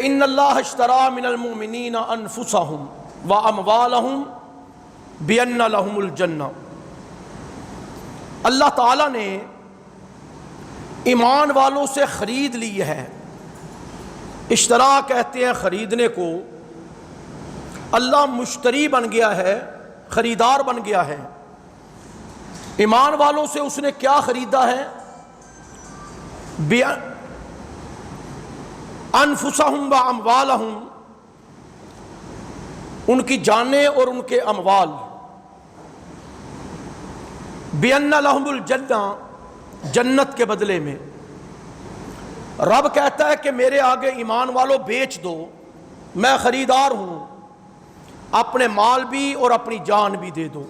ان اللہ اشترى من المؤمنین انفسهم واموالهم بان لهم الجنہ۔ اللہ تعالیٰ نے ایمان والوں سے خرید لی ہے۔ اشترا کہتے ہیں خریدنے کو۔ اللہ مشتری بن گیا ہے، خریدار بن گیا ہے۔ ایمان والوں سے اس نے کیا خریدا ہے؟ انفسہم و اموالہم، ان کی جانیں اور ان کے اموال۔ بِأَنَّ لَهُمُ الْجَنَّةَ، جنت کے بدلے میں۔ رب کہتا ہے کہ میرے آگے ایمان والوں بیچ دو، میں خریدار ہوں، اپنے مال بھی اور اپنی جان بھی دے دو۔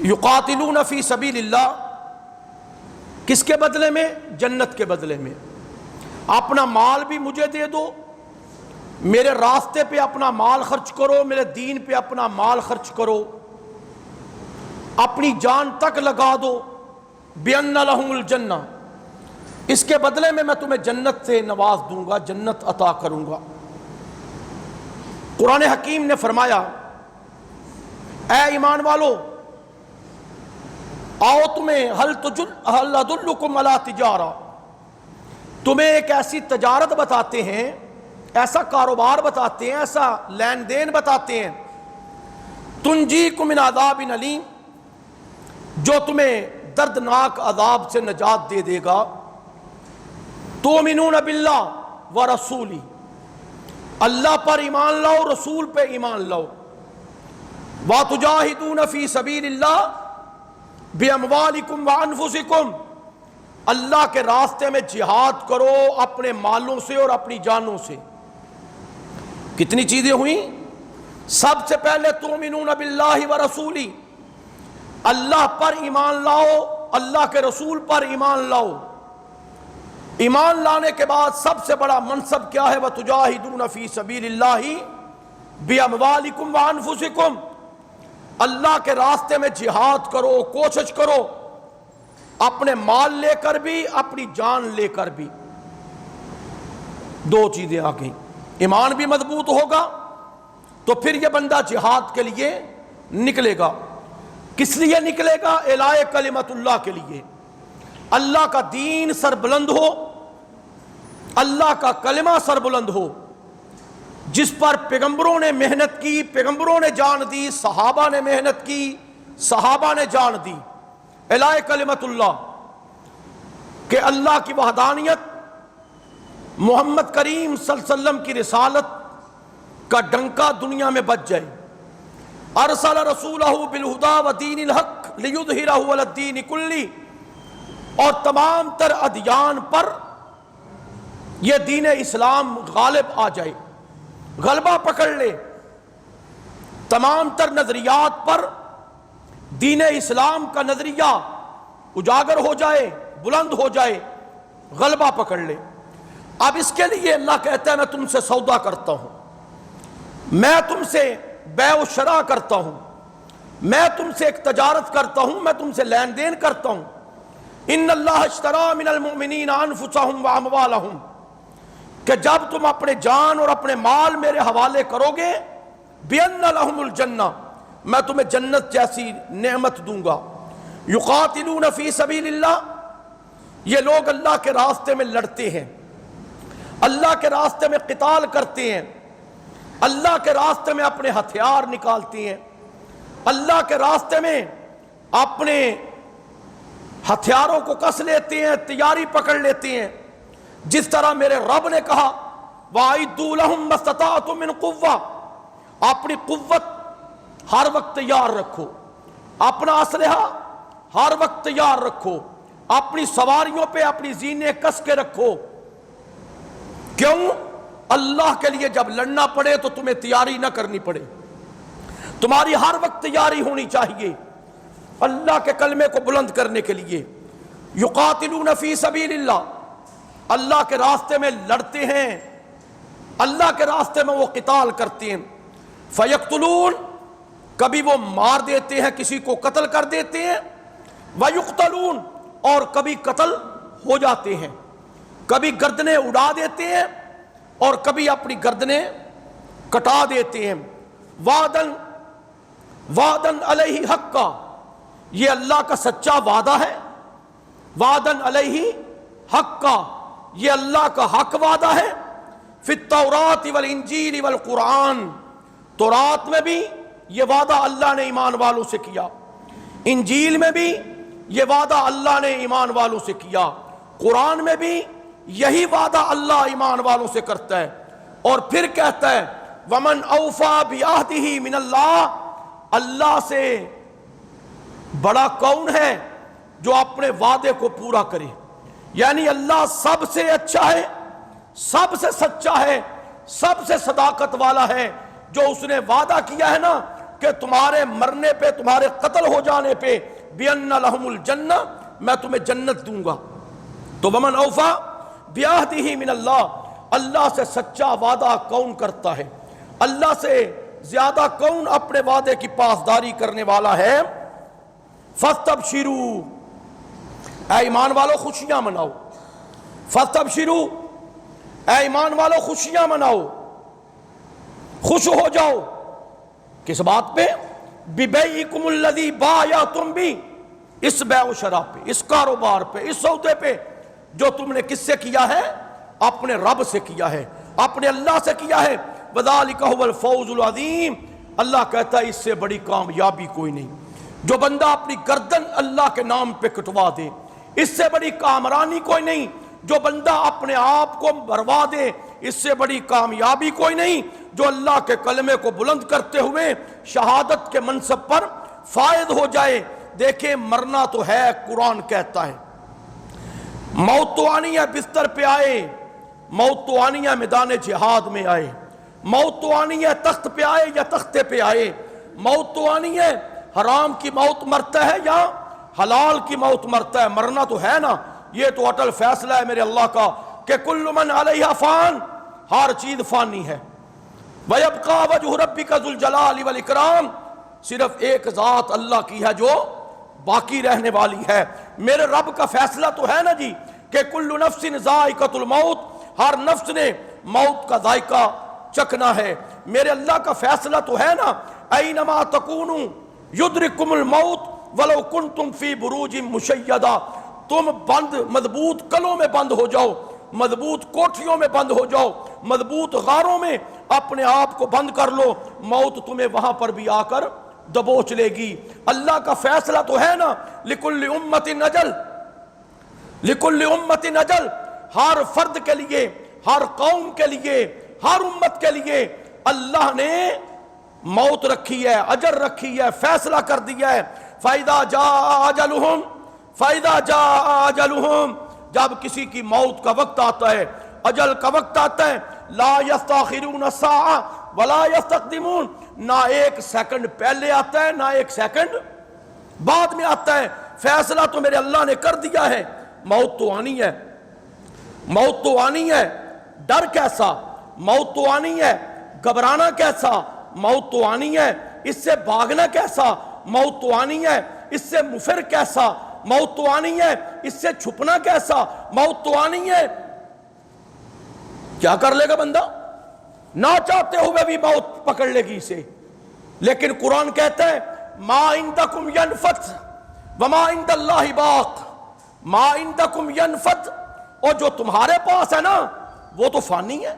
یقاتلون فی سبیل اللہ، کس کے بدلے میں؟ جنت کے بدلے میں۔ اپنا مال بھی مجھے دے دو، میرے راستے پہ اپنا مال خرچ کرو، میرے دین پہ اپنا مال خرچ کرو، اپنی جان تک لگا دو۔ بِأَنَّ لَهُمُ الْجَنَّةَ، اس کے بدلے میں میں تمہیں جنت سے نواز دوں گا، جنت عطا کروں گا۔ قرآن حکیم نے فرمایا اے ایمان والو، آؤ تمہیں هل أدلكم على تجارہ، تمہیں ایک ایسی تجارت بتاتے ہیں، ایسا کاروبار بتاتے ہیں، ایسا لین دین بتاتے ہیں، تنجیکم من عذاب علیم، جو تمہیں دردناک عذاب سے نجات دے دے گا۔ تؤمنون باللہ ورسولہ، اللہ پر ایمان لاؤ، رسول پہ ایمان لاؤ۔ وتجاہدون فی سبیل اللہ باموالکم وانفسکم، اللہ کے راستے میں جہاد کرو اپنے مالوں سے اور اپنی جانوں سے۔ کتنی چیزیں ہوئیں؟ سب سے پہلے تؤمنون باللہ ورسولہ، اللہ پر ایمان لاؤ، اللہ کے رسول پر ایمان لاؤ۔ ایمان لانے کے بعد سب سے بڑا منصب کیا ہے؟ وَتُجَاهِدُونَ فِي سَبِيلِ اللَّهِ بِأَمْوَالِكُمْ وَأَنفُسِكُمْ، اللہ کے راستے میں جہاد کرو، کوشش کرو، اپنے مال لے کر بھی، اپنی جان لے کر بھی۔ دو چیزیں آ گئیں۔ ایمان بھی مضبوط ہوگا تو پھر یہ بندہ جہاد کے لیے نکلے گا۔ کس لیے نکلے گا؟ اعلاء کلمت اللہ کے لیے۔ اللہ کا دین سربلند ہو، اللہ کا کلمہ سربلند ہو، جس پر پیغمبروں نے محنت کی، پیغمبروں نے جان دی، صحابہ نے محنت کی، صحابہ نے جان دی۔ اعلاء کلمت اللہ، کہ اللہ کی وحدانیت، محمد کریم صلی اللہ علیہ وسلم کی رسالت کا ڈنکا دنیا میں بج جائے۔ ارسل رسولہ بالہدی ودین الحق لیظہرہ علی الدین کلہ، اور تمام تر ادیان پر یہ دین اسلام غالب آ جائے، غلبہ پکڑ لے، تمام تر نظریات پر دین اسلام کا نظریہ اجاگر ہو جائے، بلند ہو جائے، غلبہ پکڑ لے۔ اب اس کے لیے اللہ کہتا ہے میں تم سے سودا کرتا ہوں، میں تم سے بیع و شراء کرتا ہوں، میں تم سے ایک تجارت کرتا ہوں، میں تم سے لین دین کرتا ہوں۔ ان اللہ اشترى من المؤمنین انفسهم واموالهم، کہ جب تم اپنے جان اور اپنے مال میرے حوالے کرو گے، بِأَنَّ لَهُمُ الْجَنَّةَ، میں تمہیں جنت جیسی نعمت دوں گا۔ یقاتلون فی سبیل اللہ، یہ لوگ اللہ کے راستے میں لڑتے ہیں، اللہ کے راستے میں قتال کرتے ہیں، اللہ کے راستے میں اپنے ہتھیار نکالتے ہیں، اللہ کے راستے میں اپنے ہتھیاروں کو کس لیتے ہیں، تیاری پکڑ لیتے ہیں۔ جس طرح میرے رب نے کہا وَأَعِدُّوا لَهُم مَّا اسْتَطَعْتُم مِّن قُوَّةٍ، اپنی قوت ہر وقت تیار رکھو، اپنا اسلحہ ہر وقت تیار رکھو، اپنی سواریوں پہ اپنی زینے کس کے رکھو۔ کیوں؟ اللہ کے لیے جب لڑنا پڑے تو تمہیں تیاری نہ کرنی پڑے، تمہاری ہر وقت تیاری ہونی چاہیے اللہ کے کلمے کو بلند کرنے کے لیے۔ یقاتلون فی سبیل اللہ، اللہ کے راستے میں لڑتے ہیں، اللہ کے راستے میں وہ قتال کرتے ہیں۔ فیقتلون، کبھی وہ مار دیتے ہیں، کسی کو قتل کر دیتے ہیں، ویقتلون، اور کبھی قتل ہو جاتے ہیں۔ کبھی گردنیں اڑا دیتے ہیں اور کبھی اپنی گردنیں کٹا دیتے ہیں. وعدن علیہ حقا، یہ اللہ کا سچا وعدہ ہے. وعدن علیہ حقا، یہ اللہ کا حق وعدہ ہے. فی التوراۃ والانجیل والقرآن، تورات میں بھی یہ وعدہ اللہ نے ایمان والوں سے کیا، انجیل میں بھی یہ وعدہ اللہ نے ایمان والوں سے کیا، قرآن میں بھی یہی وعدہ اللہ ایمان والوں سے کرتا ہے. اور پھر کہتا ہے ومن اوفا بعہدہ من اللہ، اللہ سے بڑا کون ہے جو اپنے وعدے کو پورا کرے. یعنی اللہ سب سے اچھا ہے، سب سے سچا ہے، سب سے صداقت والا ہے. جو اس نے وعدہ کیا ہے نا کہ تمہارے مرنے پہ، تمہارے قتل ہو جانے پہ، بِأَنَّ لَهُمُ الْجَنَّةَ، میں تمہیں جنت دوں گا. تو ومن اوفا بعہدہ من اللہ، اللہ سے سچا وعدہ کون کرتا ہے؟ اللہ سے زیادہ کون اپنے وعدے کی پاسداری کرنے والا ہے؟ فَاسْتَبْشِرُوا، اے ایمان والو خوشیاں مناؤ. فَاسْتَبْشِرُوا، اے ایمان والو خوشیاں مناؤ، خوش ہو جاؤ. کس بات پہ؟ بِبَيْعِكُمُ الَّذِي بَايَعْتُمْ بِهِ، اس بیع و شرع پہ، اس کاروبار پہ، اس سودے پہ جو تم نے کس سے کیا ہے؟ اپنے رب سے کیا ہے، اپنے اللہ سے کیا ہے. وَذَلِكَ هُوَ الْفَوْزُ الْعَظِيمُ، اللہ کہتا ہے اس سے بڑی کامیابی کوئی نہیں. جو بندہ اپنی گردن اللہ کے نام پہ کٹوا دے، اس سے بڑی کامرانی کوئی نہیں. جو بندہ اپنے آپ کو مروا دے، اس سے بڑی کامیابی کوئی نہیں. جو اللہ کے کلمے کو بلند کرتے ہوئے شہادت کے منصب پر فائد ہو جائے. دیکھیں مرنا تو ہے، قرآن کہتا ہے موت تو آنی ہے، بستر پہ آئے، موت تو آنی ہے، میدان جہاد میں آئے، موت تو آنی ہے، تخت پہ آئے یا تختے پہ آئے، موت تو آنی ہے. حرام کی موت مرتا ہے یا حلال کی موت مرتا ہے؟ مرنا تو ہے نا. یہ تو اٹل فیصلہ ہے میرے اللہ کا کہ کل من علیہا فان، ہر چیز فانی ہے. وَيَبْقَى وَجْهُ رَبِّكَ ذُو الْجَلَالِ وَالْإِكْرَامِ، صرف ایک ذات اللہ کی ہے جو باقی رہنے والی ہے. میرے رب کا فیصلہ تو ہے نا جی کہ کل نفس ذائقۃ الموت، ہر نفس نے موت کا ذائقہ چکھنا ہے. میرے اللہ کا فیصلہ تو ہے نا اینما تکونوا یدرککم الموت ولو کنتم فی بروج مشیدہ، تم بند مضبوط قلعوں میں بند ہو جاؤ، مضبوط کوٹھیوں میں بند ہو جاؤ، مضبوط غاروں میں اپنے آپ کو بند کر لو، موت تمہیں وہاں پر بھی آ کر دبوچ لے گی. اللہ کا فیصلہ تو ہے نا لکل امت اجل، لکل امت اجل، ہر فرد کے لیے، ہر قوم کے لیے، ہر امت کے لیے اللہ نے موت رکھی ہے، اجل رکھی ہے، فیصلہ کر دیا ہے. فَإِذَا جَاءَ أَجَلُهُمْ، فَإِذَا جَاءَ أَجَلُهُمْ، جب کسی کی موت کا وقت آتا ہے، اجل کا وقت آتا ہے، لا يستاخرون الساعة ولا يستقدمون، نہ ایک سیکنڈ پہلے آتا ہے نہ ایک سیکنڈ بعد میں آتا ہے. فیصلہ تو میرے اللہ نے کر دیا ہے. موت تو آنی ہے، موت تو آنی ہے. ڈر کیسا؟ موت تو آنی ہے. گھبرانا کیسا؟ موت تو آنی ہے. اس سے بھاگنا کیسا؟ موت تو آنی ہے. اس سے مفر کیسا؟ موت تو آنی ہے. اس سے چھپنا کیسا؟ موت تو آنی ہے. کیا کر لے گا بندہ؟ نہ چاہتے ہوئے بھی موت پکڑ لے گی اسے. لیکن قرآن کہتا ہے ما عندکم ینفد وما عند اللہ باق، ما عندکم ینفد، اور جو تمہارے پاس ہے نا وہ تو فانی ہے.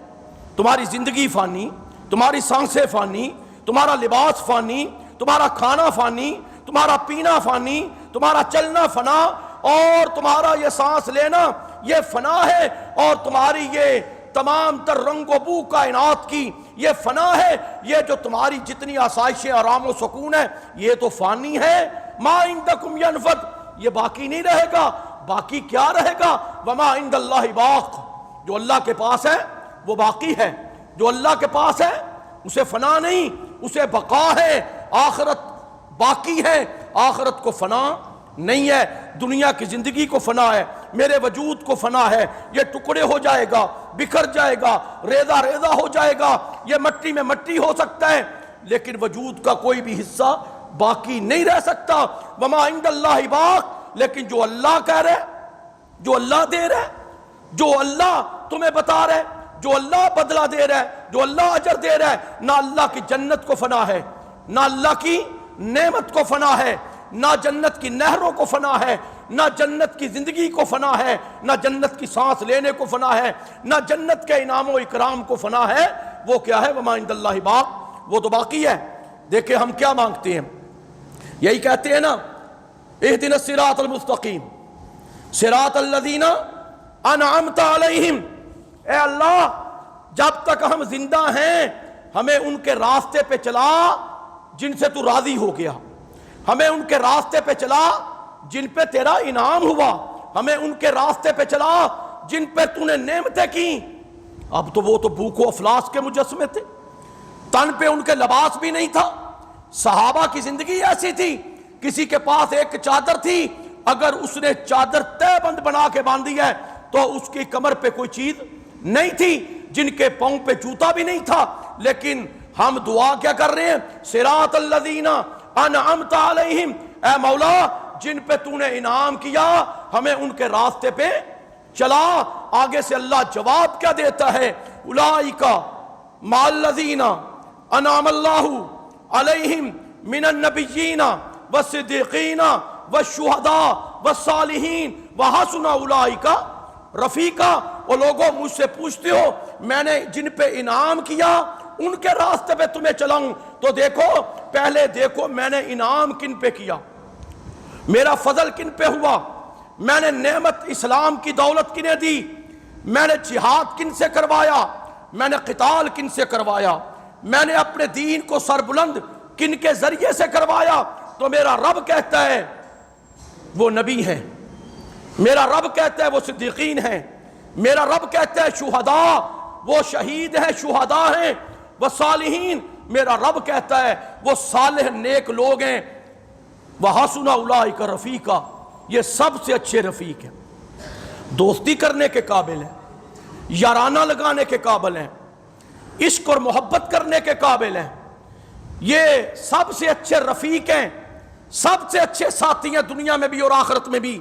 تمہاری زندگی فانی، تمہاری سانسیں فانی، تمہارا لباس فانی، تمہارا کھانا فانی، تمہارا پینا فانی، تمہارا چلنا فنا، اور تمہارا یہ سانس لینا یہ فنا ہے، اور تمہاری یہ تمام تر رنگ و بو کائنات کی یہ فنا ہے. یہ جو تمہاری جتنی آسائشیں آرام و سکون ہے یہ تو فانی ہے. ما عندکم ینفد، یہ باقی نہیں رہے گا. باقی کیا رہے گا؟ وما عند اللہ باق، جو اللہ کے پاس ہے وہ باقی ہے. جو اللہ کے پاس ہے اسے فنا نہیں، اسے بقا ہے. آخرت باقی ہے، آخرت کو فنا نہیں ہے. دنیا کی زندگی کو فنا ہے، میرے وجود کو فنا ہے. یہ ٹکڑے ہو جائے گا، بکھر جائے گا، ریزہ ریزہ ہو جائے گا، یہ مٹی میں مٹی ہو سکتا ہے، لیکن وجود کا کوئی بھی حصہ باقی نہیں رہ سکتا. وما عند اللہ باق، لیکن جو اللہ کہہ رہے، جو اللہ دے رہے، جو اللہ تمہیں بتا رہا ہے، جو اللہ بدلہ دے رہا ہے، جو اللہ اجر دے رہا ہے، نہ اللہ کی جنت کو فنا ہے، نہ اللہ کی نعمت کو فنا ہے، نہ جنت کی نہروں کو فنا ہے، نہ جنت کی زندگی کو فنا ہے، نہ جنت کی سانس لینے کو فنا ہے، نہ جنت کے انعام و اکرام کو فنا ہے۔ وہ کیا ہے؟ وما عند اللہ باق، وہ تو باقی ہے۔ دیکھیں ہم کیا مانگتے ہیں، یہی کہتے ہیں نا، اہدنا الصراط المستقیم صراط الذین انعمت علیہم، اے اللہ جب تک ہم زندہ ہیں ہمیں ان کے راستے پہ چلا جن سے تو راضی ہو گیا، ہمیں ان کے راستے پہ چلا جن پہ تیرا انعام ہوا، ہمیں ان کے راستے پہ چلا جن پہ تو نے نعمتیں کی۔ اب تو وہ تو بھوک و افلاس کے مجسمے تھے، تن پہ ان کے لباس بھی نہیں تھا۔ صحابہ کی زندگی ایسی تھی، کسی کے پاس ایک چادر تھی، اگر اس نے چادر تہ بند بنا کے باندھی ہے تو اس کی کمر پہ کوئی چیز نہیں تھی، جن کے پاؤں پہ جوتا بھی نہیں تھا، لیکن ہم دعا کیا کر رہے ہیں؟ صراط الذین انعمت علیہم، اے مولا جن پہ تو نے انعام کیا ہمیں ان کے راستے پہ چلا۔ آگے سے اللہ جواب کیا دیتا ہے؟ اولئک مع الذین انعم اللہ علیہم من النبیین والصدیقین والشہداء والصالحین وحسن اولئک رفیقا۔ وہ لوگوں مجھ سے پوچھتے ہو میں نے جن پہ انعام کیا ان کے راستے پہ تمہیں چلاؤں، تو دیکھو پہلے دیکھو میں نے انعام کن پہ کیا، میرا فضل کن پہ ہوا، میں نے نعمت اسلام کی دولت کنہیں دی، میں نے جہاد کن سے کروایا، میں نے قتال کن سے کروایا، میں نے اپنے دین کو سربلند کن کے ذریعے سے کروایا۔ تو میرا رب کہتا ہے وہ نبی ہیں، میرا رب کہتا ہے وہ صدیقین ہیں، میرا رب کہتا ہے شہداء وہ شہید ہیں، شہداء ہیں، وہ صالحین میرا رب کہتا ہے وہ صالح نیک لوگ ہیں، وحسن اولئک رفیقا، یہ سب سے اچھے رفیق ہیں، دوستی کرنے کے قابل ہیں، یارانہ لگانے کے قابل ہیں، عشق اور محبت کرنے کے قابل ہیں، یہ سب سے اچھے رفیق ہیں، سب سے اچھے ساتھی ہیں دنیا میں بھی اور آخرت میں بھی۔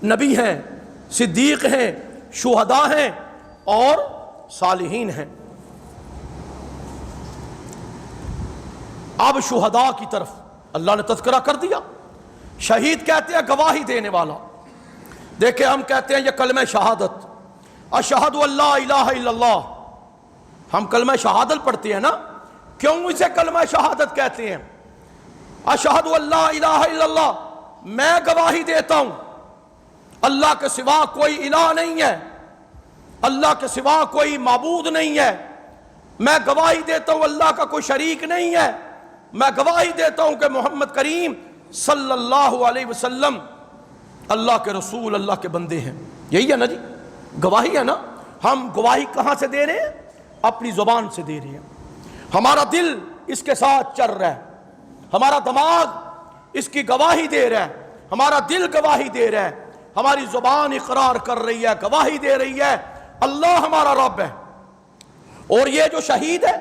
نبی ہیں، صدیق ہیں، شہداء ہیں اور صالحین ہیں۔ اب شہداء کی طرف اللہ نے تذکرہ کر دیا۔ شہید کہتے ہیں گواہی دینے والا۔ دیکھیں ہم کہتے ہیں یہ کلمہ شہادت، اشہد ان لا الہ الا اللہ، ہم کلمہ شہادت پڑھتے ہیں نا، کیوں اسے کلمہ شہادت کہتے ہیں؟ اشہد ان لا الہ الا اللہ، میں گواہی دیتا ہوں اللہ کے سوا کوئی الہ نہیں ہے، اللہ کے سوا کوئی معبود نہیں ہے، میں گواہی دیتا ہوں اللہ کا کوئی شریک نہیں ہے، میں گواہی دیتا ہوں کہ محمد کریم صلی اللہ علیہ وسلم اللہ کے رسول، اللہ کے بندے ہیں۔ یہی ہے نا جی، گواہی ہے نا۔ ہم گواہی کہاں سے دے رہے ہیں؟ اپنی زبان سے دے رہے ہیں، ہمارا دل اس کے ساتھ چل رہا ہے، ہمارا دماغ اس کی گواہی دے رہا ہے، ہمارا دل گواہی دے رہا ہے، ہماری زبان اقرار کر رہی ہے، گواہی دے رہی ہے اللہ ہمارا رب ہے۔ اور یہ جو شہید ہے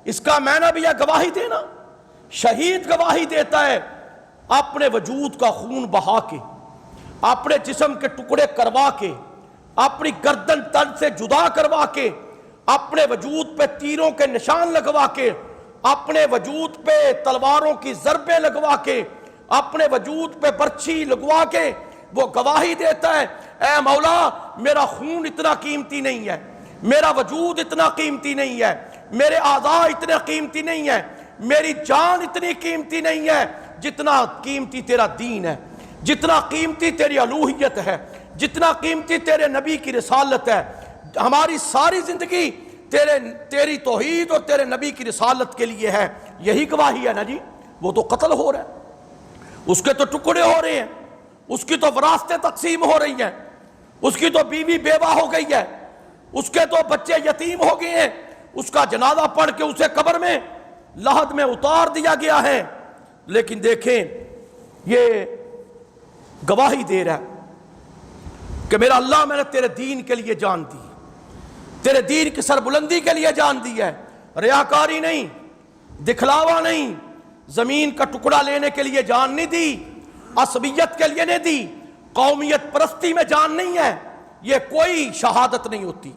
اس کا معنی بھی ہے گواہی دینا۔ شہید گواہی دیتا ہے اپنے وجود کا خون بہا کے، اپنے جسم کے ٹکڑے کروا کے، اپنی گردن تن سے جدا کروا کے، اپنے وجود پہ تیروں کے نشان لگوا کے، اپنے وجود پہ تلواروں کی ضربیں لگوا کے، اپنے وجود پہ برچھی لگوا کے وہ گواہی دیتا ہے اے مولا میرا خون اتنا قیمتی نہیں ہے، میرا وجود اتنا قیمتی نہیں ہے، میرے اعضاء اتنے قیمتی نہیں ہے، میری جان اتنی قیمتی نہیں ہے جتنا قیمتی تیرا دین ہے، جتنا قیمتی تیری الوہیت ہے، جتنا قیمتی تیرے نبی کی رسالت ہے۔ ہماری ساری زندگی تیری توحید اور تیرے نبی کی رسالت کے لیے ہے۔ یہی گواہی ہے نا جی۔ وہ تو قتل ہو رہا ہے، اس کے تو ٹکڑے ہو رہے ہیں، اس کی تو وراثتیں تقسیم ہو رہی ہیں، اس کی تو بیوی بیوہ ہو گئی ہے، اس کے تو بچے یتیم ہو گئے ہیں، اس کا جنازہ پڑھ کے اسے قبر میں لحد میں اتار دیا گیا ہے، لیکن دیکھیں یہ گواہی دے رہا ہے کہ میرا اللہ میں نے تیرے دین کے لیے جان دی، تیرے دین کی سربلندی کے لیے جان دی ہے، ریاکاری نہیں، دکھلاوا نہیں، زمین کا ٹکڑا لینے کے لیے جان نہیں دی، عصبیت کے لیے نہیں دی، قومیت پرستی میں جان نہیں ہے، یہ کوئی شہادت نہیں ہوتی۔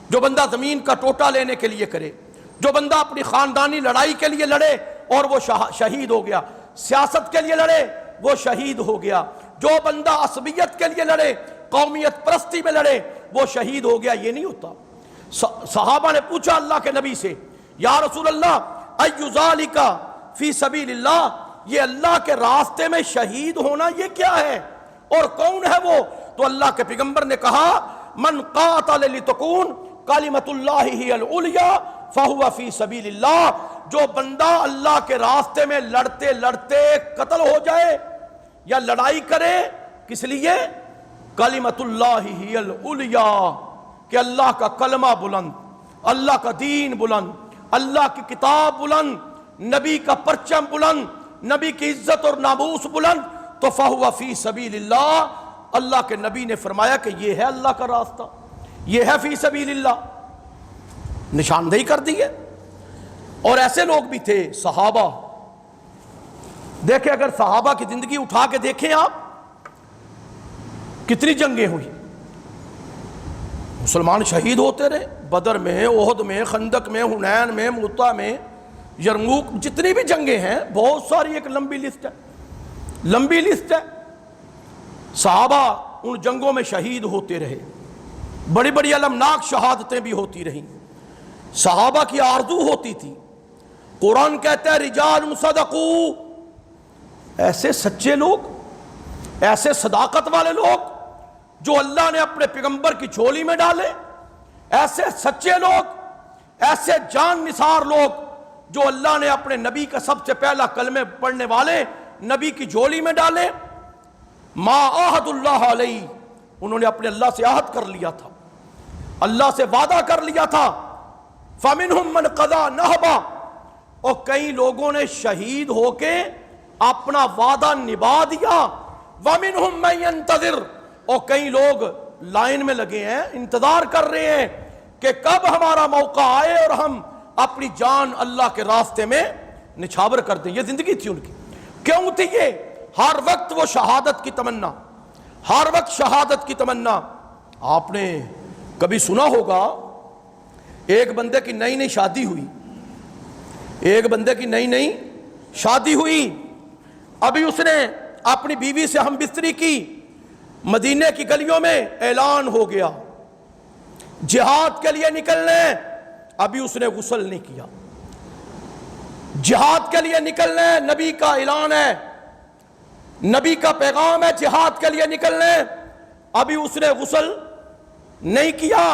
جو بندہ زمین کا ٹوٹا لینے کے لیے کرے، جو بندہ اپنی خاندانی لڑائی کے لیے لڑے اور وہ شہید ہو گیا، سیاست کے لیے لڑے وہ شہید ہو گیا، جو بندہ عصبیت کے لیے لڑے، قومیت پرستی میں لڑے وہ شہید ہو گیا، یہ نہیں ہوتا۔ صحابہ نے پوچھا اللہ کے نبی سے، یا رسول اللہ ای ذالک فی سبیل اللہ، یہ اللہ کے راستے میں شہید ہونا یہ کیا ہے اور کون ہے وہ؟ تو اللہ کے پیغمبر نے کہا من قاتل لتکون کلمۃ اللہ ہی العلیٰ فہو فی سبیل اللہ، جو بندہ اللہ کے راستے میں لڑتے لڑتے قتل ہو جائے یا لڑائی کرے، کس لیے؟ کلمۃ اللہ ہی العلیٰ، کہ اللہ کا کلمہ بلند، اللہ کا دین بلند، اللہ کی کتاب بلند، نبی کا پرچم بلند، نبی کی عزت اور ناموس بلند، تو فہو فی سبیل اللہ۔ اللہ کے نبی نے فرمایا کہ یہ ہے اللہ کا راستہ، یہ ہے فی سبیل اللہ، نشاندہی کر دی ہے۔ اور ایسے لوگ بھی تھے صحابہ، دیکھیں اگر صحابہ کی زندگی اٹھا کے دیکھیں آپ، کتنی جنگیں ہوئی، مسلمان شہید ہوتے رہے، بدر میں، احد میں، خندق میں، حنین میں، موطا میں، یرموک، جتنی بھی جنگیں ہیں بہت ساری، ایک لمبی لسٹ ہے، لمبی لسٹ ہے۔ صحابہ ان جنگوں میں شہید ہوتے رہے، بڑی بڑی المناک شہادتیں بھی ہوتی رہیں۔ صحابہ کی آرزو ہوتی تھی، قرآن کہتا ہے رجال صدقوا، ایسے سچے لوگ، ایسے صداقت والے لوگ جو اللہ نے اپنے پیغمبر کی جھولی میں ڈالے، ایسے سچے لوگ، ایسے جان نثار لوگ جو اللہ نے اپنے نبی کا سب سے پہلا کلمے پڑھنے والے نبی کی جھولی میں ڈالے۔ ما عہد اللہ علیہ، انہوں نے اپنے اللہ سے عہد کر لیا تھا، اللہ سے وعدہ کر لیا تھا۔ فَمِنْهُمْ مَنْ قَضَى نَحْبَهُ، اور کئی لوگوں نے شہید ہو کے اپنا وعدہ نبھا دیا۔ وَمِنْهُمْ مَنْ يَنْتَظِرُ، اور کئی لوگ لائن میں لگے ہیں، انتظار کر رہے ہیں کہ کب ہمارا موقع آئے اور ہم اپنی جان اللہ کے راستے میں نچھاور کر دیں۔ یہ زندگی تھی ان کی۔ کیوں تھی یہ؟ ہر وقت وہ شہادت کی تمنا، ہر وقت شہادت کی تمنا۔ آپ نے کبھی سنا ہوگا ایک بندے کی نئی نئی شادی ہوئی، ایک بندے کی نئی نئی شادی ہوئی، ابھی اس نے اپنی بیوی سے ہم بستری کی، مدینے کی گلیوں میں اعلان ہو گیا جہاد کے لیے نکلنے، ابھی اس نے غسل نہیں کیا، جہاد کے لیے نکلنے، نبی کا اعلان ہے، نبی کا پیغام ہے جہاد کے لیے نکلنے، ابھی اس نے غسل نہیں کیا،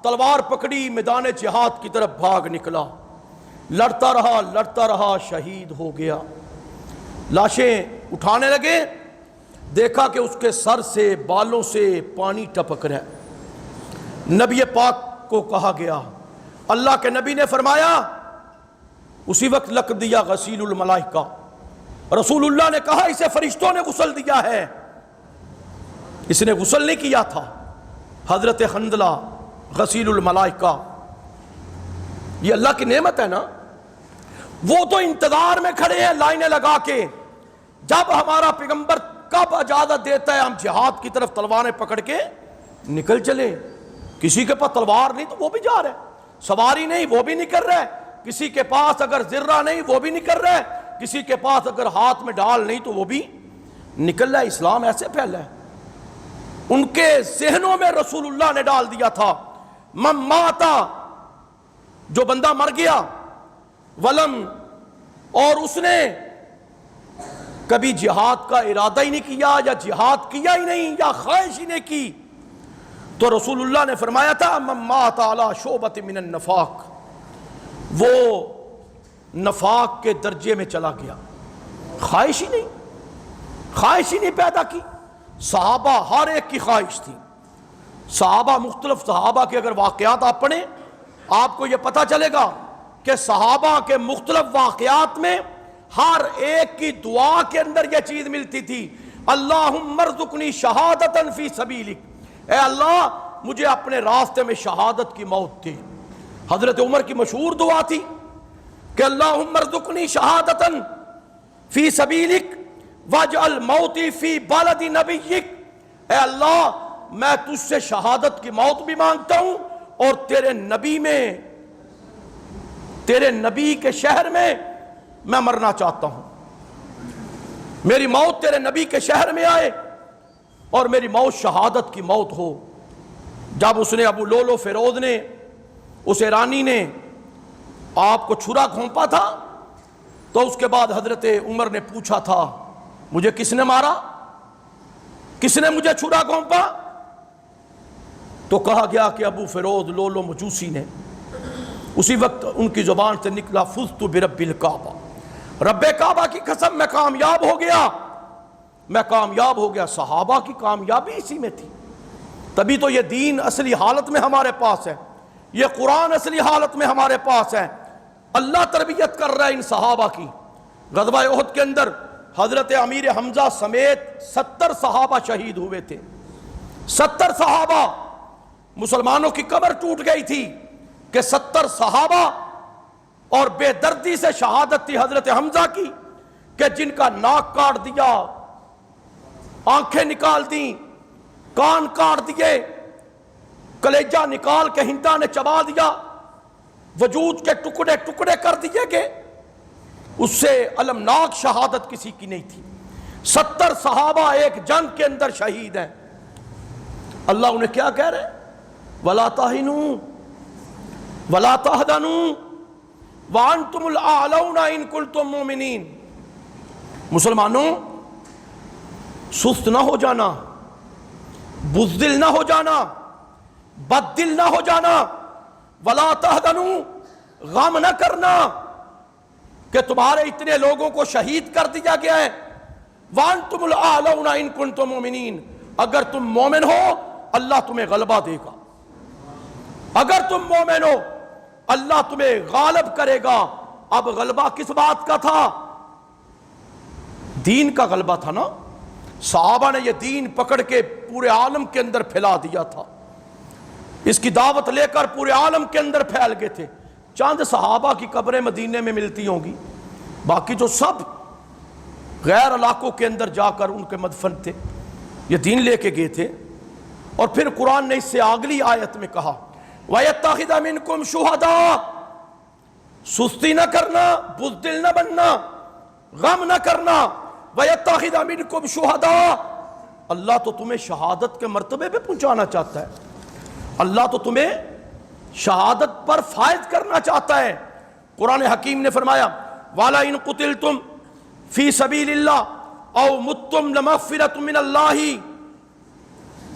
تلوار پکڑی، میدان جہاد کی طرف بھاگ نکلا، لڑتا رہا، شہید ہو گیا۔ لاشیں اٹھانے لگے، دیکھا کہ اس کے سر سے، بالوں سے پانی ٹپک رہا ہے۔ نبی پاک کو کہا گیا، اللہ کے نبی نے فرمایا، اسی وقت لقب دیا غسیل الملائکہ، رسول اللہ نے کہا اسے فرشتوں نے غسل دیا ہے، اس نے غسل نہیں کیا تھا۔ حضرت حنظلہ غسیل الملائکہ، یہ اللہ کی نعمت ہے نا۔ وہ تو انتظار میں کھڑے ہیں لائنیں لگا کے، جب ہمارا پیغمبر کب اجازت دیتا ہے ہم جہاد کی طرف تلواریں پکڑ کے نکل چلے۔ کسی کے پاس تلوار نہیں تو وہ بھی جا رہا ہے، سواری نہیں وہ بھی نہیں کر رہا ہے، کسی کے پاس اگر ذرہ نہیں وہ بھی نہیں کر رہا ہے، کسی کے پاس اگر ہاتھ میں ڈال نہیں تو وہ بھی نکل رہا ہے۔ اسلام ایسے پھیلا ہے۔ ان کے ذہنوں میں رسول اللہ نے ڈال دیا تھا، من ماتا، جو بندہ مر گیا، ولم، اور اس نے کبھی جہاد کا ارادہ ہی نہیں کیا، یا جہاد کیا ہی نہیں، یا خواہش ہی نہیں کی، تو رسول اللہ نے فرمایا تھا من مات علی شعبۃ من النفاق، وہ نفاق کے درجے میں چلا گیا۔ خواہش ہی نہیں پیدا کی۔ صحابہ ہر ایک کی خواہش تھی، صحابہ مختلف صحابہ کے اگر واقعات آپ پڑھیں آپ کو یہ پتہ چلے گا کہ صحابہ کے مختلف واقعات میں ہر ایک کی دعا کے اندر یہ چیز ملتی تھی، اللہم ارزقنی شہادتا فی سبیلک، اے اللہ مجھے اپنے راستے میں شہادت کی موت دے۔ حضرت عمر کی مشہور دعا تھی کہ اللہم ارزقنی شہادتا فی سبیلک واجعل موتی فی بلد نبیک، اے اللہ میں تجھ سے شہادت کی موت بھی مانگتا ہوں اور تیرے نبی کے شہر میں میں مرنا چاہتا ہوں. میری موت تیرے نبی کے شہر میں آئے اور میری موت شہادت کی موت ہو. جب اس نے ابو لولو فیروز نے، اس ایرانی نے آپ کو چھرا گھونپا تھا تو اس کے بعد حضرت عمر نے پوچھا تھا مجھے کس نے مارا، کس نے مجھے چھرا گھونپا؟ تو کہا گیا کہ ابو فیروز لولو مجوسی نے. اسی وقت ان کی زبان سے نکلا فزت برب الکعبہ، رب کعبہ کی قسم میں کامیاب ہو گیا، میں کامیاب ہو گیا. صحابہ کی کامیابی اسی میں تھی. تبھی تو یہ دین اصلی حالت میں ہمارے پاس ہے، یہ قرآن اصلی حالت میں ہمارے پاس ہے. اللہ تربیت کر رہا ہے ان صحابہ کی. غزوہ احد کے اندر حضرت امیر حمزہ سمیت 70 صحابہ شہید ہوئے تھے. 70 صحابہ. مسلمانوں کی کمر ٹوٹ گئی تھی کہ 70 صحابہ، اور بے دردی سے شہادت تھی حضرت حمزہ کی کہ جن کا ناک کاٹ دیا، آنکھیں نکال دیں، کان کاٹ دیے، کلیجہ نکال کے ہندا نے چبا دیا، وجود کے ٹکڑے ٹکڑے کر دیے گئے. اس سے المناک شہادت کسی کی نہیں تھی. 70 صحابہ ایک جنگ کے اندر شہید ہیں. اللہ انہیں کیا کہہ رہے ہیں؟ وَلَا تَهِنُوا وَلَا تَحْزَنُوا وَأَنْتُمُ الْأَعْلَوْنَ إِن كُنتُم مُؤْمِنِينَ. مسلمانوں، سست نہ ہو جانا، بزدل نہ ہو جانا، بد دل نہ ہو جانا. وَلَا تَحْزَنُوا، غم نہ کرنا کہ تمہارے اتنے لوگوں کو شہید کر دیا گیا ہے. وَأَنْتُمُ الْأَعْلَوْنَ إِن كُنتُم مُؤْمِنِينَ. اگر تم مومن ہو اللہ تمہیں غلبہ دے گا. اگر تم مومن ہو اللہ تمہیں غالب کرے گا. اب غلبہ کس بات کا تھا؟ دین کا غلبہ تھا نا. صحابہ نے یہ دین پکڑ کے پورے عالم کے اندر پھیلا دیا تھا. اس کی دعوت لے کر پورے عالم کے اندر پھیل گئے تھے. چند صحابہ کی قبریں مدینے میں ملتی ہوں گی، باقی جو سب غیر علاقوں کے اندر جا کر ان کے مدفن تھے، یہ دین لے کے گئے تھے. اور پھر قرآن نے اس سے اگلی آیت میں کہا وَيَتَّخِذَ مِنْكُمْ شُهَدَاءَ. سستی نہ کرنا، بزدل نہ بننا، غم نہ کرنا. وَيَتَّخِذَ مِنْكُمْ شُهَدَاءَ. اللہ تو تمہیں شہادت کے مرتبے پہ پہنچانا چاہتا ہے. اللہ تو تمہیں شہادت پر فائز کرنا چاہتا ہے. قرآن حکیم نے فرمایا وَلَئِن قُتِلْتُمْ فِي سَبِيلِ اللَّهِ أَوْ مُتُّمْ لَمَغْفِرَةٌ مِّنَ اللَّهِ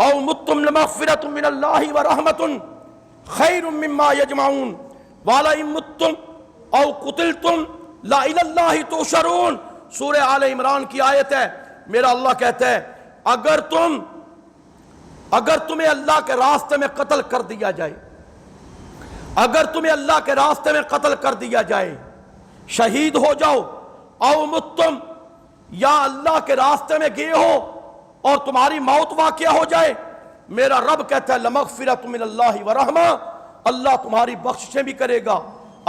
أَوْ مُتُّمْ لَمَغْفِرَةٌ مِّنَ اللَّهِ وَرَحْمَةٌ خَيْرٌ مِّمَّا يَجْمَعُونَ وَلَئِن مُتُّمْ أَوْ قُتِلْتُمْ لَإِلَى اللَّهِ تُحْشَرُونَ. سورہ آل عمران کی آیت ہے. میرا اللہ کہتا ہے اگر تمہیں اللہ کے راستے میں قتل کر دیا جائے، اگر تمہیں اللہ کے راستے میں قتل کر دیا جائے، شہید ہو جاؤ، او متم، یا اللہ کے راستے میں گئے ہو اور تمہاری موت واقع ہو جائے، میرا رب کہتا ہے لمغفرۃ من اللہ ورحمہ، اللہ تمہاری بخششیں بھی کرے گا،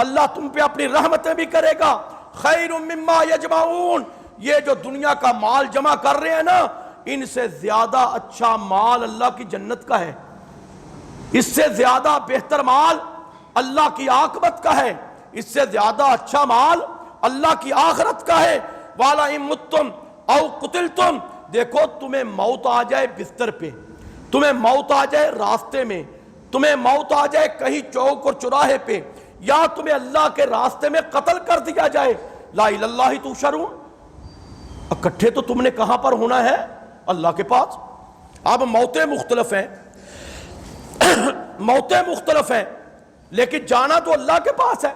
اللہ تم پہ اپنی رحمتیں بھی کرے گا. خیر مما یجمعون. یہ جو دنیا کا مال جمع کر رہے ہیں نا، ان سے زیادہ اچھا مال اللہ کی جنت کا ہے. اس سے زیادہ بہتر مال اللہ کی عاقبت کا ہے. اس سے زیادہ اچھا مال اللہ کی آخرت کا ہے. والا ان متم او قتلتم. دیکھو تمہیں موت آ جائے بستر پہ، تمہیں موت آ جائے راستے میں، تمہیں موت آ جائے کہیں چوک اور چوراہے پہ، یا تمہیں اللہ کے راستے میں قتل کر دیا جائے، لا الہ الا اللہ تحشرون. اکٹھے تو تم نے کہاں پر ہونا ہے؟ اللہ کے پاس. اب موتیں مختلف ہیں موتیں مختلف ہیں، لیکن جانا تو اللہ کے پاس ہے.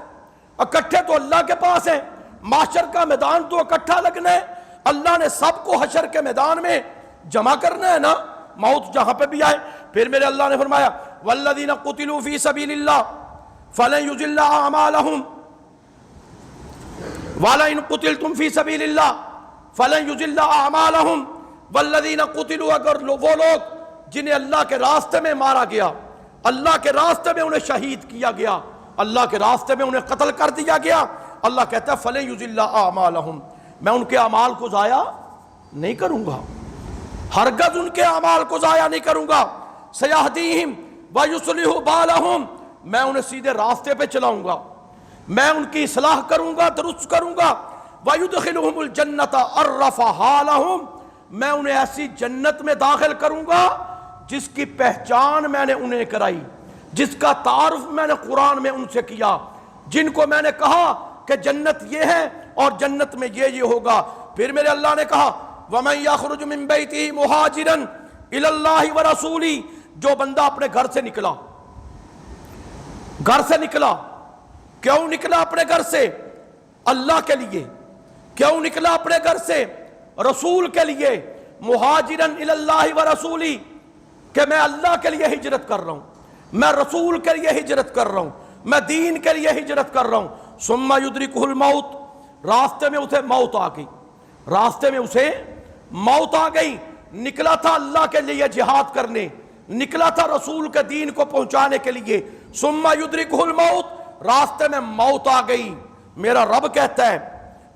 اکٹھے تو اللہ کے پاس ہیں. محشر کا میدان تو اکٹھا لگنا ہے. اللہ نے سب کو حشر کے میدان میں جمع کرنا ہے نا، موت جہاں پہ بھی آئے. پھر میرے اللہ نے فرمایا والذین قتلوا فی سبیل اللہ فلن یضل اعمالہم ولئن قتلتم فی سبیل اللہ فلن یضل اعمالہم والذین قتلوا. اگر وہ لوگ جنہیں اللہ کے راستے میں مارا گیا، اللہ کے راستے میں انہیں شہید کیا گیا، اللہ کے راستے میں انہیں قتل کر دیا گیا، اللہ کہتا ہے فلن یضل اعمالہم، میں ان کے اعمال کو ضائع نہیں کروں گا، ہرگز ان کے اعمال کو ضائع نہیں کروں گا. سیہدیہم ویصلح بالہم، میں انہیں سیدھے راستے پہ چلاؤں گا، میں ان کی اصلاح کروں گا، درست کروں گا، ویدخلہم الجنۃ عرفہا لہم، میں انہیں ایسی جنت میں داخل کروں گا جس کی پہچان میں نے انہیں کرائی، جس کا تعارف میں نے قرآن میں ان سے کیا، جن کو میں نے کہا کہ جنت یہ ہے اور جنت میں یہ ہوگا۔ پھر میرے اللہ نے کہا وَمَن يَخْرُجُ مِن بَيْتِهِ مُهَاجِرًا إِلَى اللَّهِ وَرَسُولِهِ، جو بندہ اپنے گھر سے نکلا، گھر سے نکلا، کیوں نکلا اپنے گھر سے؟ اللہ کے لیے۔ کیوں نکلا اپنے گھر سے؟ رسول کے لیے۔ مہاجرن الی اللہ ورسولی، کہ میں اللہ کے لیے ہجرت کر رہا ہوں، میں رسول کے لیے ہجرت کر رہا ہوں، میں دین کے لیے ہجرت کر رہا ہوں۔ ثم یدرکہ الموت، راستے میں اسے موت آ گئی، راستے میں اسے موت آ گئی۔ نکلا تھا اللہ کے لیے جہاد کرنے، نکلا تھا رسول کے دین کو پہنچانے کے لیے۔ ثم یدرکہ الموت، راستے میں موت آ گئی۔ میرا رب کہتا ہے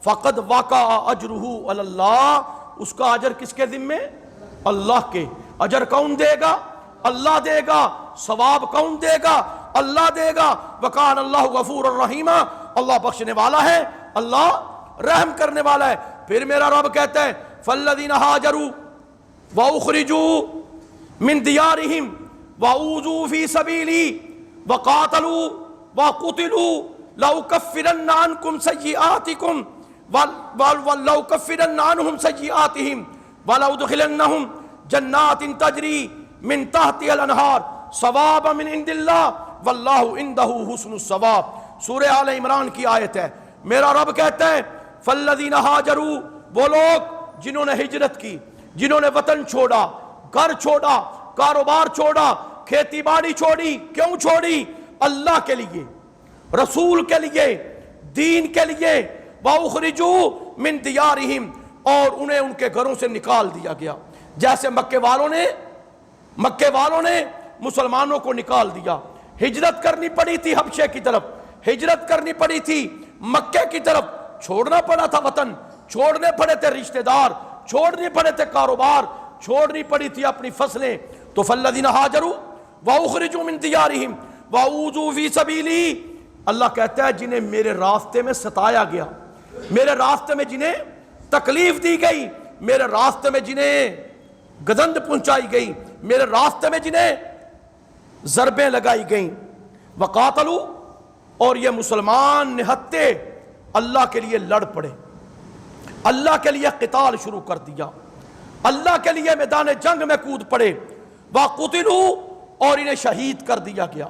فقد وقع اجرہ علی اللہ، اس کا اجر کس کے ذمے؟ اللہ کے۔ اجر کون دے گا؟ اللہ دے گا۔ ثواب کون دے گا؟ اللہ دے گا۔ وکان اللہ غفور الرحیم، اللہ بخشنے والا ہے، اللہ رحم کرنے والا ہے۔ پھر میرا رب کہتا ہے فالذین ہاجروا واخرجوا من دیارہم واوذوا فی سبیلی وقاتلوا وقتلوا لأکفرن عنکم سیئاتکم وَلَأُكَفِّرَنَّ عَنْهُمْ سَيِّئَاتِهِمْ وَلَأُدْخِلَنَّهُمْ جَنَّاتٍ تَجْرِي مِنْ تَحْتِهَا الْأَنْهَارُ ثَوَابًا مِنْ عِنْدِ اللَّهِ وَاللَّهُ عِنْدَهُ حُسْنُ الثَّوَابِ۔ سورہ آل عمران کی آیت ہے۔ میرا رب کہتا ہے فَالَّذِينَ هَاجَرُوا، وہ لوگ جنہوں نے ہجرت کی، جنہوں نے وطن چھوڑا، گھر چھوڑا، کاروبار چھوڑا، کھیتی باڑی چھوڑی۔ کیوں چھوڑی؟ اللہ کے لیے، رسول کے لیے، دین کے لیے۔ وَأُخْرِجُوا مِن دِيَارِهِمْ، اور انہیں ان کے گھروں سے نکال دیا گیا، جیسے مکے والوں نے مسلمانوں کو نکال دیا۔ ہجرت کرنی پڑی تھی حبشے کی طرف، ہجرت کرنی پڑی تھی مکے کی طرف، چھوڑنا پڑا تھا وطن، چھوڑنے پڑے تھے رشتہ دار، چھوڑنے پڑے تھے کاروبار، چھوڑنی پڑی تھی اپنی فصلیں۔ تو فالذین ہاجروا واخرجوا من دیارہم واوذوا فی سبیلی، اللہ کہتا ہے جنہیں میرے راستے میں ستایا گیا، میرے راستے میں جنہیں تکلیف دی گئی، میرے راستے میں جنہیں گزند پہنچائی گئی، میرے راستے میں جنہیں ضربیں لگائی گئیں، وقاتلوا، اور یہ مسلمان نہتے اللہ کے لیے لڑ پڑے، اللہ کے لیے قتال شروع کر دیا، اللہ کے لیے میدان جنگ میں کود پڑے، وقتلوا، اور انہیں شہید کر دیا گیا،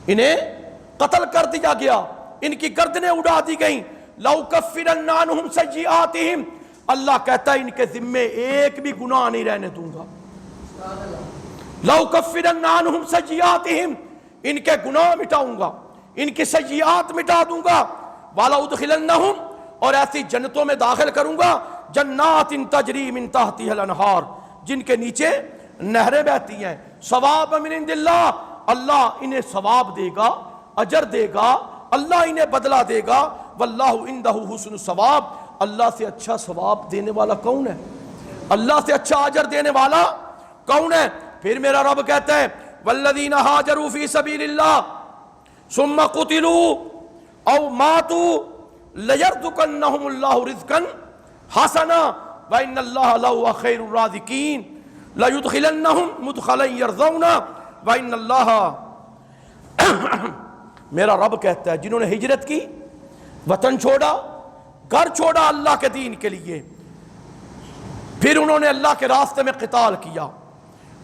انہیں قتل کر دیا گیا، ان کی گردنیں اڑا دی گئیں۔ لَأُكَفِّرَنَّ عَنْهُمْ سَيِّئَاتِهِمْ، اللہ کہتا ہے ان کے ذمے ایک بھی گناہ نہیں رہنے دوں گا۔ لَأُكَفِّرَنَّ عَنْهُمْ سَيِّئَاتِهِمْ، ان کے گناہ مٹاؤں گا، ان کی سیئات مٹا دوں گا۔ وَلَأُدْخِلَنَّهُمْ، اور ایسی جنتوں میں داخل کروں گا، جنات تجری من تحتها الانہار، جن کے نیچے نہریں بہتی ہیں۔ ثواب من عند اللہ، اللہ انہیں ثواب دے گا، اجر دے گا، اللہ انہیں بدلہ دے گا۔ واللہ عندہ حسن الثواب، اللہ سے اچھا ثواب دینے والا کون ہے؟ اللہ سے اچھا اجر دینے والا کون ہے؟ پھر میرا رب کہتا ہے والذین ہاجروا فی سبیل اللہ ثم قتلوا او ماتوا لیرزقنہم اللہ رزقا حسنا وان اللہ لہو خیر الرازقین لیدخلنہم مدخلا یرضونا وان اللہ میرا رب کہتا ہے جنہوں نے ہجرت کی، وطن چھوڑا، گھر چھوڑا اللہ کے دین کے لیے، پھر انہوں نے اللہ کے راستے میں قتال کیا،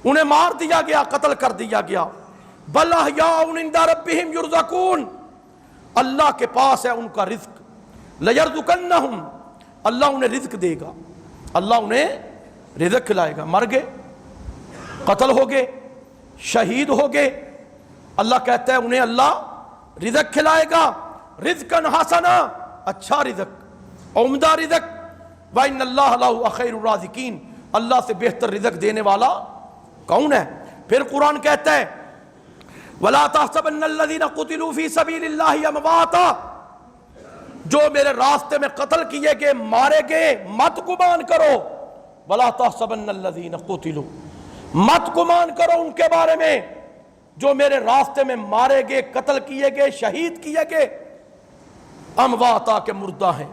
انہیں مار دیا گیا، قتل کر دیا گیا۔ بل احیاء عند ربہم یرزقون، اللہ کے پاس ہے ان کا رزق۔ لیرزقنہم، اللہ انہیں رزق دے گا، اللہ انہیں رزق کھلائے گا۔ مر گئے، قتل ہو گئے، شہید ہو گئے، اللہ کہتا ہے انہیں اللہ رزق کھلائے گا، رزقاً حسنا، اچھا رزق، عمدہ رزق۔ وَإِنَّ اللَّهَ لَهُ خَيْرُ الرَّازِقِينَ، اللہ سے بہتر رزق دینے والا کون ہے؟ پھر قرآن کہتا ہے وَلَا تَحْسَبَنَّ الَّذِينَ قُتِلُوا فِي سَبِيلِ اللَّهِ أَمْوَاتًا، جو میرے راستے میں قتل کیے گئے، مارے گئے، مت گمان کرو۔ وَلَا تَحْسَبَنَّ الَّذِينَ قُتِلُوا، مت گمان کرو ان کے بارے میں جو میرے راستے میں مارے گئے، قتل کیے گئے، شہید کیے گئے، امواتا کے مردہ ہیں،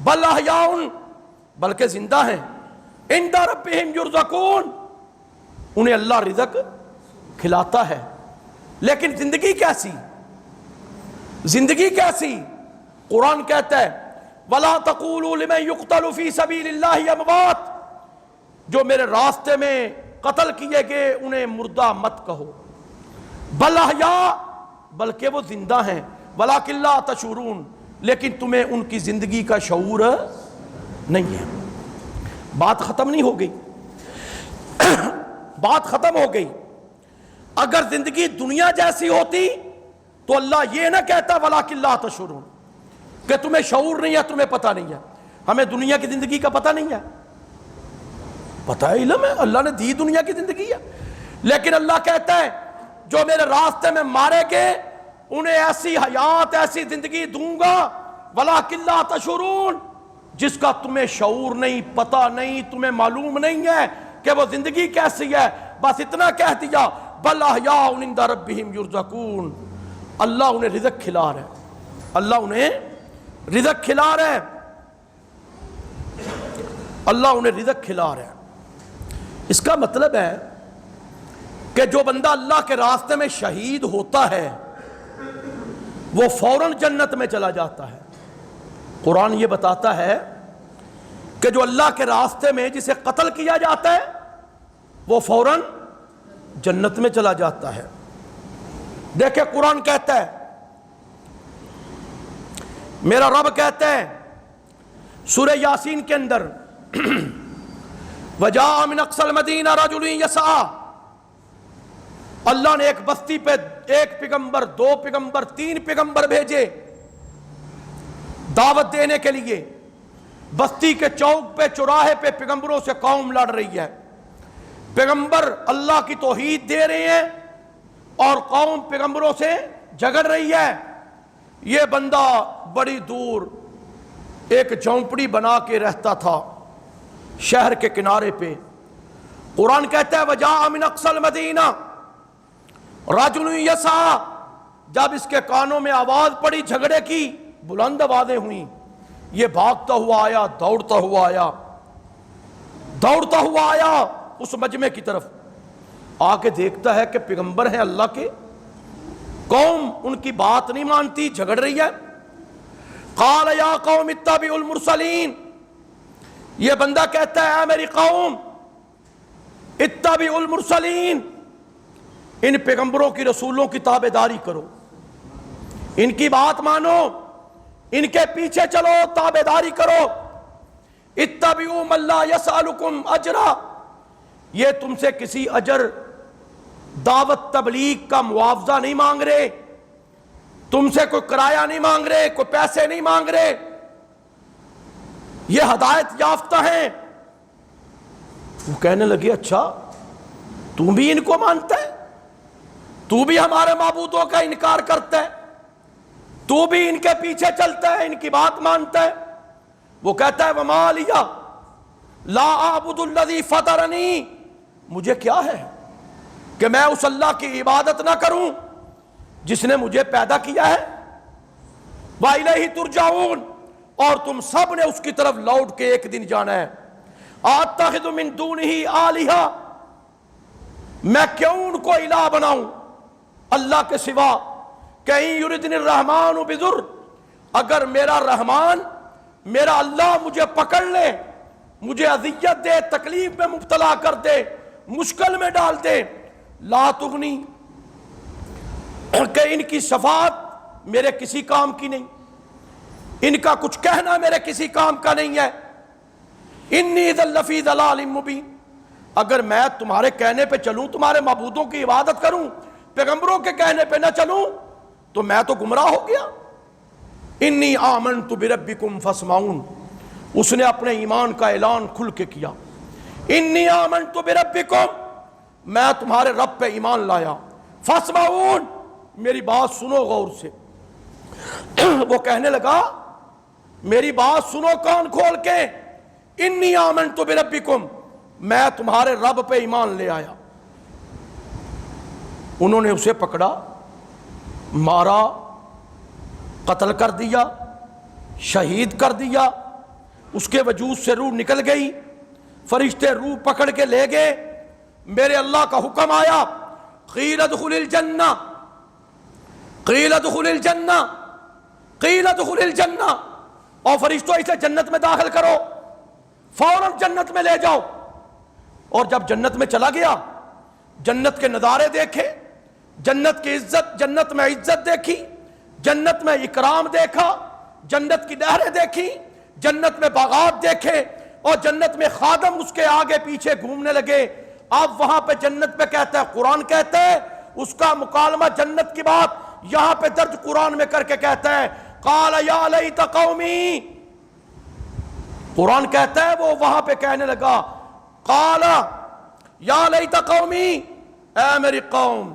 بل احیاء، بلکہ زندہ ہیں، عند ربہم یرزقون، انہیں اللہ رزق کھلاتا ہے۔ لیکن زندگی کیسی؟ زندگی کیسی؟ قرآن کہتا ہے وَلَا تَقُولُوا لِمَنْ يُقْتَلُ فِي سَبِيلِ اللَّهِ أَمْوَاتٌ، جو میرے راستے میں قتل کیے گئے انہیں مردہ مت کہو، بل احیاء، بلکہ وہ زندہ ہیں، وَلَٰكِن لَا تَشْعُرُونَ، لیکن تمہیں ان کی زندگی کا شعور نہیں ہے۔ بات ختم نہیں ہو گئی، بات ختم ہو گئی۔ اگر زندگی دنیا جیسی ہوتی تو اللہ یہ نہ کہتا وَلَٰكِن لَا تَشْعُرُونَ، کہ تمہیں شعور نہیں ہے، تمہیں پتہ نہیں ہے۔ ہمیں دنیا کی زندگی کا پتہ نہیں ہے، پتہ ہے، علم ہے، اللہ نے دی دنیا کی زندگی ہے، لیکن اللہ کہتا ہے جو میرے راستے میں مارے گئے انہیں ایسی حیات، ایسی زندگی دوں گا وَلَٰكِن لَا تَشْعُرُونَ، جس کا تمہیں شعور نہیں، پتہ نہیں، تمہیں معلوم نہیں ہے کہ وہ زندگی کیسی ہے۔ بس اتنا کہہ دیا بل احیاء عند ربہم یرزقون، اللہ انہیں رزق کھلا رہا ہے، اللہ انہیں رزق کھلا رہا ہے، اللہ انہیں رزق کھلا رہا ہے۔ اس کا مطلب ہے کہ جو بندہ اللہ کے راستے میں شہید ہوتا ہے وہ فوراً جنت میں چلا جاتا ہے۔ قرآن یہ بتاتا ہے کہ جو اللہ کے راستے میں جسے قتل کیا جاتا ہے وہ فوراً جنت میں چلا جاتا ہے۔ دیکھیں قرآن کہتا ہے، میرا رب کہتا ہے سورہ یاسین کے اندر وَجَاءَ مِنْ أَقْصَى الْمَدِينَةِ رَجُلٌ يَسْعَىٰ، اللہ نے ایک بستی پہ ایک پیغمبر، دو پیغمبر، تین پیغمبر بھیجے دعوت دینے کے لیے۔ بستی کے چوک پہ، چوراہے پہ پیغمبروں سے قوم لڑ رہی ہے، پیغمبر اللہ کی توحید دے رہے ہیں اور قوم پیغمبروں سے جھگڑ رہی ہے۔ یہ بندہ بڑی دور ایک جھونپڑی بنا کے رہتا تھا شہر کے کنارے پہ۔ قرآن کہتا ہے وَجَاءَ مِنْ أَقْصَى الْمَدِينَةِ رَجُلٌ يَسْعَىٰ، جب اس کے کانوں میں آواز پڑی جھگڑے کی، بلند آوازیں ہوئیں، یہ بھاگتا ہوا آیا، دوڑتا ہوا آیا، دوڑتا ہوا آیا اس مجمع کی طرف، آ کے دیکھتا ہے کہ پیغمبر ہیں اللہ کے، قوم ان کی بات نہیں مانتی، جھگڑ رہی ہے۔ قال یا قوم اتبعوا المرسلین، یہ بندہ کہتا ہے اے میری قوم اتبعوا المرسلین، ان پیغمبروں کی، رسولوں کی تابعداری کرو، ان کی بات مانو، ان کے پیچھے چلو، تابعداری کرو۔ اتبعوا من لا یسألکم اجرا، یہ تم سے کسی اجر، دعوت تبلیغ کا معاوضہ نہیں مانگ رہے، تم سے کوئی کرایہ نہیں مانگ رہے، کوئی پیسے نہیں مانگ رہے، یہ ہدایت یافتہ ہیں۔ وہ کہنے لگے اچھا تو بھی ان کو مانتا ہے، تو بھی ہمارے معبودوں کا انکار کرتا ہے، تو بھی ان کے پیچھے چلتا ہے، ان کی بات مانتا ہے۔ وہ کہتا ہے وَمَا لِيَ لَا أَعْبُدُ الَّذِي فَطَرَنِي، مجھے کیا ہے کہ میں اس اللہ کی عبادت نہ کروں جس نے مجھے پیدا کیا ہے، وَإِلَيْهِ تُرْجَعُونَ، اور تم سب نے اس کی طرف لوٹ کے ایک دن جانا ہے۔ أَتَّخِذُ مِن دُونِهِ آلِهَةً، میں کیوں ان کو الہ بناؤں اللہ کے سوا، کہیں یردن الرحمن بضر، اگر میرا رحمان، میرا اللہ مجھے پکڑ لے، مجھے اذیت دے، تکلیف میں مبتلا کر دے، مشکل میں ڈال دے، لا تغنی، کہ ان کی شفاعت میرے کسی کام کی نہیں، ان کا کچھ کہنا میرے کسی کام کا نہیں ہے۔ انی اذا لفی ضلال مبین، اگر میں تمہارے کہنے پہ چلوں، تمہارے معبودوں کی عبادت کروں، پیغمبروں کے کہنے پہ نہ چلوں تو میں تو گمراہ ہو گیا۔ انی آمنت بربکم فاسمعون، اس نے اپنے ایمان کا اعلان کھل کے کیا، انی آمنت بربکم، میں تمہارے رب پہ ایمان لایا، فاسمعون، میری بات سنو غور سے۔ وہ کہنے لگا میری بات سنو کان کھول کے، انی آمنت بربکم، میں تمہارے رب پہ ایمان لے آیا، انہوں نے اسے پکڑا، مارا، قتل کر دیا، شہید کر دیا، اس کے وجود سے روح نکل گئی، فرشتے روح پکڑ کے لے گئے، میرے اللہ کا حکم آیا، قیل ادخل الجنہ، قیل ادخل الجنہ، قیل ادخل الجنہ، اور فرشتوں اسے جنت میں داخل کرو، فوراً جنت میں لے جاؤ۔ اور جب جنت میں چلا گیا، جنت کے نظارے دیکھے، جنت کی عزت، جنت میں عزت دیکھی، جنت میں اکرام دیکھا، جنت کی نہریں دیکھی، جنت میں باغات دیکھے، اور جنت میں خادم اس کے آگے پیچھے گھومنے لگے۔ اب وہاں پہ جنت پہ کہتا ہے، قرآن کہتا ہے، اس کا مکالمہ جنت کی بات یہاں پہ درج قرآن میں کر کے کہتا ہے، قال یا لیت قومی، قرآن کہتا ہے وہ وہاں پہ کہنے لگا، قال یا لیت قومی، اے میری قوم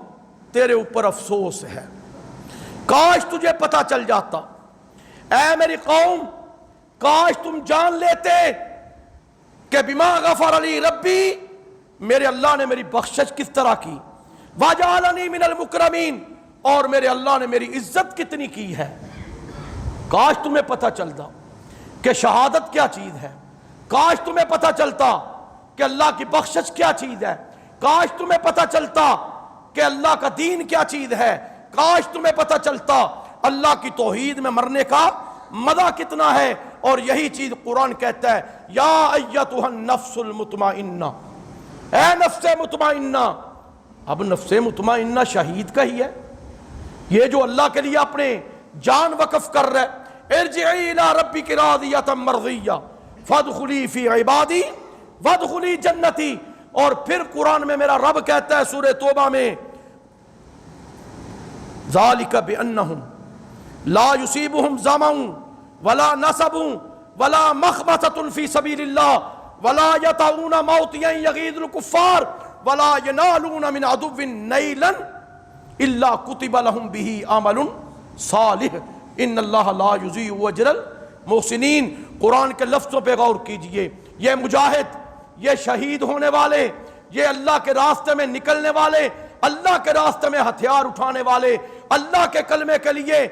تیرے اوپر افسوس ہے، کاش تجھے پتا چل جاتا، اے میری قوم کاش تم جان لیتے کہ بما غفر علی ربی، میرے اللہ نے میری بخشش کس طرح کی، وجعلنی من المکرمین، اور میرے اللہ نے میری عزت کتنی کی ہے۔ کاش تمہیں پتا چلتا کہ شہادت کیا چیز ہے، کاش تمہیں پتا چلتا کہ اللہ کی بخشش کیا چیز ہے، کاش تمہیں پتا چلتا کہ اللہ کا دین کیا چیز ہے، کاش تمہیں پتا چلتا اللہ کی توحید میں مرنے کا مزہ کتنا ہے۔ اور یہی چیز قرآن کہتا ہے، یا ایتھا النفس المطمئنہ، اے نفس مطمئنہ۔ اب نفس مطمئنہ شہید کا ہی ہے، یہ جو اللہ کے لیے اپنے جان وقف کر رہے، ارجعی الی ربک راضیۃ مرضیہ فادخلی فی عبادی وادخلی جنتی۔ اور پھر قرآن میں میرا رب کہتا ہے سورہ توبہ میں، ذالک بانہم لا یصیبہم ظمأ ولا نصب ولا مخمصۃ فی سبیل اللہ ولا یطؤون موطئا یغیظ الکفار ولا ینالون من عدو نیلا الا کتب لهم به عمل صالح ان اللہ لا یضیع اجر المحسنین۔ قرآن کے لفظوں پہ غور کیجئے، یہ مجاہد، یہ شہید ہونے والے، یہ اللہ کے راستے میں نکلنے والے، اللہ کے راستے میں ہتھیار اٹھانے والے، اللہ کے کلمے کے لیے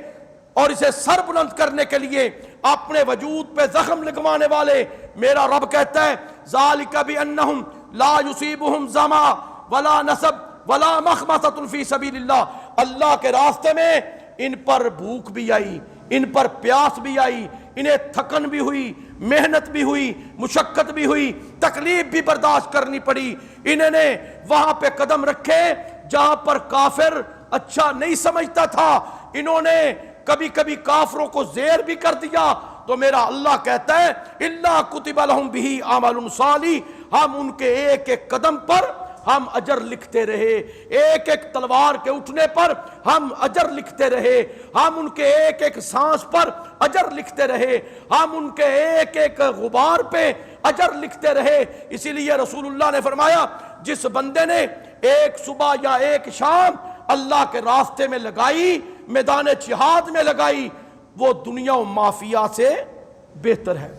اور اسے سر بلند کرنے کے لیے اپنے وجود پہ زخم لگوانے والے، میرا رب کہتا ہے ذالک بانہم لا یصیبہم ظمأ ولا نصب ولا مخمصۃ فی سبیل اللہ، اللہ کے راستے میں ان پر بھوک بھی آئی، ان پر پیاس بھی آئی، انہیں تھکن بھی ہوئی، محنت بھی ہوئی، مشقت بھی ہوئی، تکلیف بھی برداشت کرنی پڑی، انہوں نے وہاں پہ قدم رکھے جہاں پر کافر اچھا نہیں سمجھتا تھا، انہوں نے کبھی کبھی کافروں کو زیر بھی کر دیا، تو میرا اللہ کہتا ہے الا کتب لہم بہ عمل صالح، ہم ان کے ایک ایک قدم پر ہم اجر لکھتے رہے، ایک ایک تلوار کے اٹھنے پر ہم اجر لکھتے رہے، ہم ان کے ایک ایک سانس پر اجر لکھتے رہے، ہم ان کے ایک ایک غبار پہ اجر لکھتے رہے۔ اسی لیے رسول اللہ نے فرمایا جس بندے نے ایک صبح یا ایک شام اللہ کے راستے میں لگائی، میدان جہاد میں لگائی، وہ دنیا و مافیا سے بہتر ہے،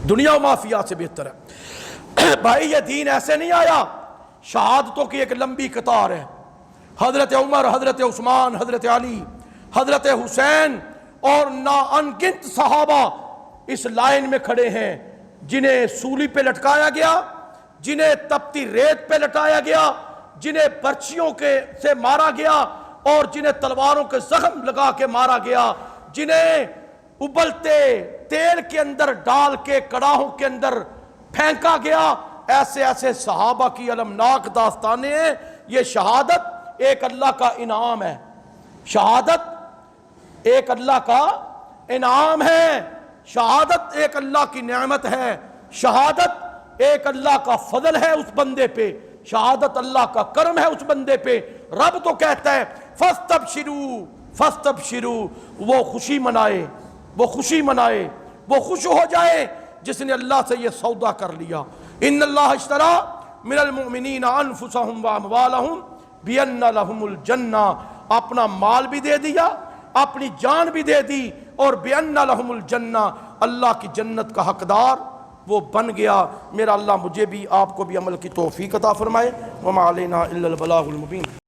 دنیا و مافیا سے بہتر ہے۔ بھائی یہ دین ایسے نہیں آیا، شہادتوں کی ایک لمبی قطار ہے، حضرت عمر، حضرت عثمان، حضرت علی، حضرت حسین اور نا انگنت صحابہ اس لائن میں کھڑے ہیں، جنہیں سولی پہ لٹکایا گیا، جنہیں تپتی ریت پہ لٹایا گیا، جنہیں پرچیوں سے مارا گیا اور جنہیں تلواروں کے زخم لگا کے مارا گیا، جنہیں ابلتے تیل کے اندر ڈال کے کڑاہوں کے اندر پھینکا گیا۔ ایسے ایسے صحابہ کی المناک داستانیں ہیں۔ یہ شہادت ایک اللہ کا انعام ہے، شہادت ایک اللہ کا انعام ہے، شہادت ایک اللہ کی نعمت ہے، شہادت ایک اللہ کا فضل ہے اس بندے پہ، شہادت اللہ کا کرم ہے اس بندے پہ۔ رب تو کہتا ہے فاستبشروا فاستبشروا، وہ خوشی منائے، وہ خوشی منائے، وہ خوش ہو جائے جس نے اللہ سے یہ سودا کر لیا۔ ان اللہ اشترى من المؤمنین انفسهم واموالهم بان لهم الجنہ، اپنا مال بھی دے دیا، اپنی جان بھی دے دی، اور بان لهم الجنہ، اللہ کی جنت کا حقدار وہ بن گیا۔ میرا اللہ مجھے بھی آپ کو بھی عمل کی توفیق عطا فرمائے۔ وما علینا الا البلاغ المبین۔